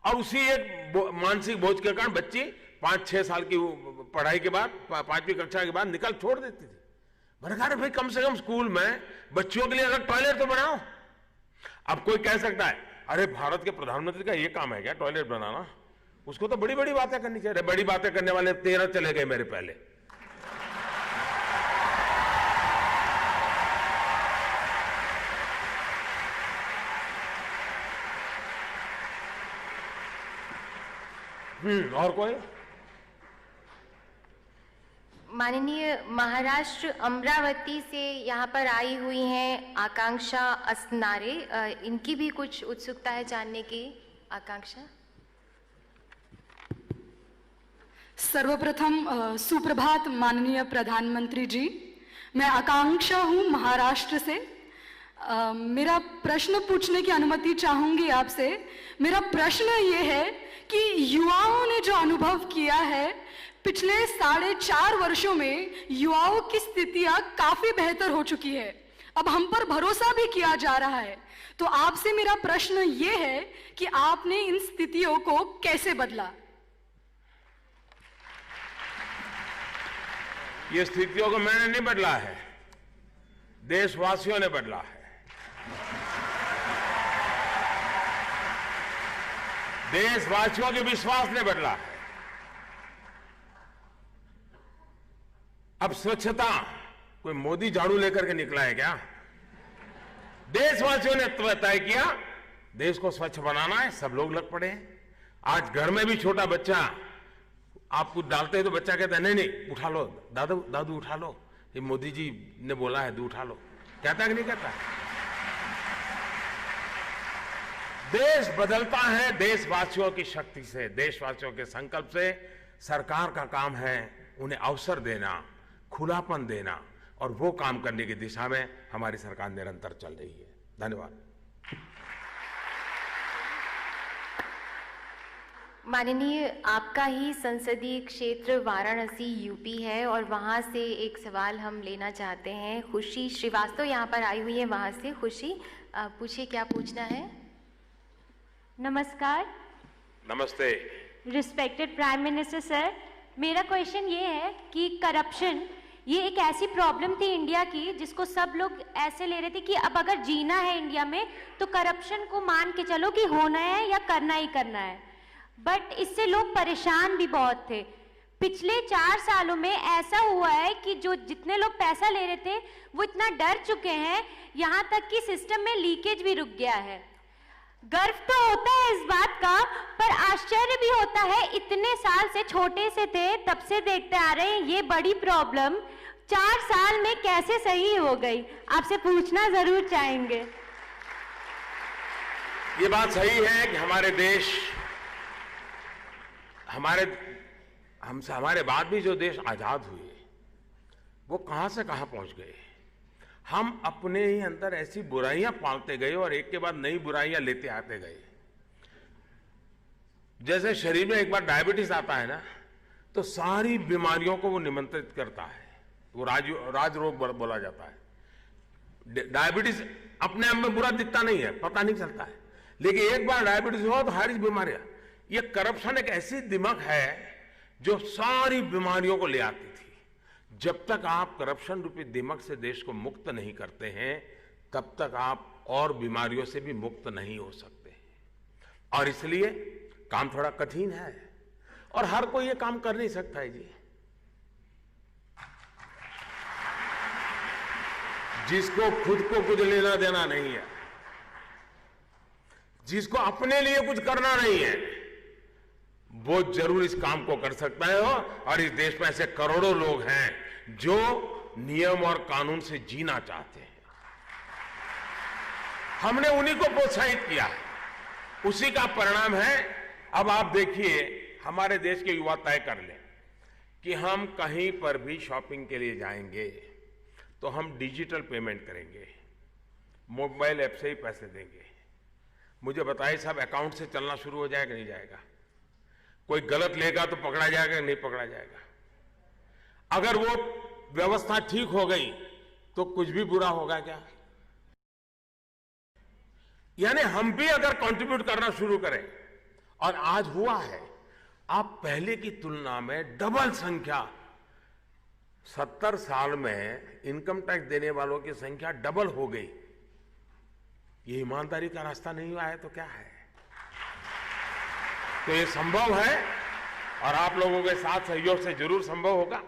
और उसी एक मानसिक बोझ के कारण बच्ची 5-6 साल की पढ़ाई के बाद 5वीं कक्षा के बाद निकल छोड़ देती थी। मैंने कहा भाई कम से कम स्कूल में बच्चियों के लिए अलग टॉयलेट तो बनाओ। अब कोई कह सकता है अरे भारत के प्रधानमंत्री का ये काम है क्या टॉयलेट बनाना, उसको तो बड़ी बड़ी बातें करनी चाहिए। बड़ी बातें करने वाले 13 चले गए मेरे पहले। और कोई? माननीय महाराष्ट्र अमरावती से यहाँ पर आई हुई हैं आकांक्षा असनारे, इनकी भी कुछ उत्सुकता है जानने की। आकांक्षा। सर्वप्रथम सुप्रभात माननीय प्रधानमंत्री जी, मैं आकांक्षा हूँ महाराष्ट्र से। मेरा प्रश्न पूछने की अनुमति चाहूँगी आपसे। मेरा प्रश्न ये है कि युवाओं ने जो अनुभव किया है पिछले 4.5 वर्षों में युवाओं की स्थितियां काफी बेहतर हो चुकी है। अब हम पर भरोसा भी किया जा रहा है। तो आपसे मेरा प्रश्न ये है कि आपने इन स्थितियों को कैसे बदला? ये स्थितियों को मैंने नहीं बदला है, देशवासियों ने बदला है। देशवासियों के विश्वास ने बदला है। अब स्वच्छता कोई मोदी झाड़ू लेकर के निकला है क्या? देशवासियों ने तय किया देश को स्वच्छ बनाना है, सब लोग लग पड़े हैं। आज घर में भी छोटा बच्चा आप कुछ डालते हैं तो बच्चा कहता है नहीं नहीं उठा लो दादू, दादू उठा लो, ये मोदी जी ने बोला है तू उठा लो। कहता है कि नहीं कहता? देश बदलता है देशवासियों की शक्ति से, देशवासियों के संकल्प से। सरकार का काम है उन्हें अवसर देना, खुलापन देना, और वो काम करने की दिशा में हमारी सरकार निरंतर चल रही है। धन्यवाद। माननीय, आपका ही संसदीय क्षेत्र वाराणसी यूपी है और वहाँ से एक सवाल हम लेना चाहते हैं। खुशी श्रीवास्तव यहाँ पर आई हुई है वहाँ से। खुशी, पूछिए क्या पूछना है। नमस्कार। नमस्ते। रिस्पेक्टेड प्राइम मिनिस्टर सर, मेरा क्वेश्चन ये है कि करप्शन ये एक ऐसी प्रॉब्लम थी इंडिया की जिसको सब लोग ऐसे ले रहे थे कि अब अगर जीना है इंडिया में तो करप्शन को मान के चलो कि होना है या करना ही करना है। बट इससे लोग परेशान भी बहुत थे। पिछले 4 सालों में ऐसा हुआ है कि जो जितने लोग पैसा ले रहे थे वो इतना डर चुके हैं, यहाँ तक कि सिस्टम में लीकेज भी रुक गया है। गर्व तो होता है इस बात का, पर आश्चर्य भी होता है, इतने साल से छोटे से थे तब से देखते आ रहे हैं ये बड़ी प्रॉब्लम 4 साल में कैसे सही हो गई। आपसे पूछना जरूर चाहेंगे। ये बात सही है कि हमारे देश, हमारे बाद भी जो देश आजाद हुए वो कहां से कहां पहुंच गए। हम अपने ही अंदर ऐसी बुराइयां पालते गए और एक के बाद नई बुराइयां लेते आते गए। जैसे शरीर में एक बार डायबिटीज आता है ना, तो सारी बीमारियों को वो निमंत्रित करता है, वो राज रोग बोला जाता है। डायबिटीज अपने आप में बुरा दिखता नहीं है, पता नहीं चलता है, लेकिन एक बार डायबिटीज हो तो सारी बीमारियां। ये करप्शन एक ऐसी दिमक है जो सारी बीमारियों को ले आती थी। जब तक आप करप्शन रूपी दिमक से देश को मुक्त नहीं करते हैं तब तक आप और बीमारियों से भी मुक्त नहीं हो सकते। और इसलिए काम थोड़ा कठिन है और हर कोई ये काम कर नहीं सकता है जी। जिसको खुद को कुछ लेना देना नहीं है, जिसको अपने लिए कुछ करना नहीं है, वो जरूर इस काम को कर सकता है। और इस देश में ऐसे करोड़ों लोग हैं जो नियम और कानून से जीना चाहते हैं। हमने उन्हीं को प्रोत्साहित किया, उसी का परिणाम है। अब आप देखिए, हमारे देश के युवा तय कर लें कि हम कहीं पर भी शॉपिंग के लिए जाएंगे तो हम डिजिटल पेमेंट करेंगे, मोबाइल ऐप से ही पैसे देंगे। मुझे बताइए साहब, अकाउंट से चलना शुरू हो जाएगा नहीं जाएगा? कोई गलत लेगा तो पकड़ा जाएगा नहीं पकड़ा जाएगा? अगर वो व्यवस्था ठीक हो गई तो कुछ भी बुरा होगा क्या? यानी हम भी अगर कंट्रीब्यूट करना शुरू करें और आज हुआ है, आप पहले की तुलना में डबल संख्या, 70 साल में इनकम टैक्स देने वालों की संख्या डबल हो गई। ये ईमानदारी का रास्ता नहीं आया तो क्या है? तो ये संभव है और आप लोगों के साथ सहयोग से जरूर संभव होगा।